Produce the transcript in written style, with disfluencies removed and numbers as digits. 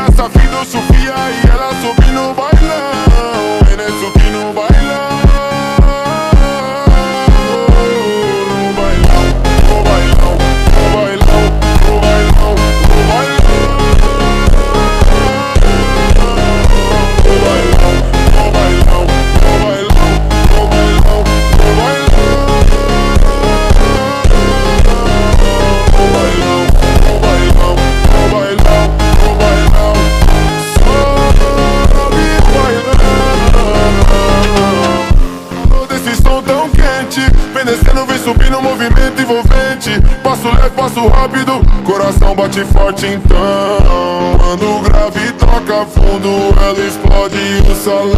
essa filosofia e ela sobe no bailão. E nesse que no bailão. No bailão, no bailão, no bailão, no bailão, no bailão. No bailão, no bailão, no bailão, no bailão, no bailão. No bailão, no bailão, no bailão, no bailão. Sobe bailando. Todo esse som tão quente, vem descendo, vem subindo, movimento envolvente. Passo leve, passo rápido, coração bate forte então. Quando o grave toca fundo, ela explode o salão.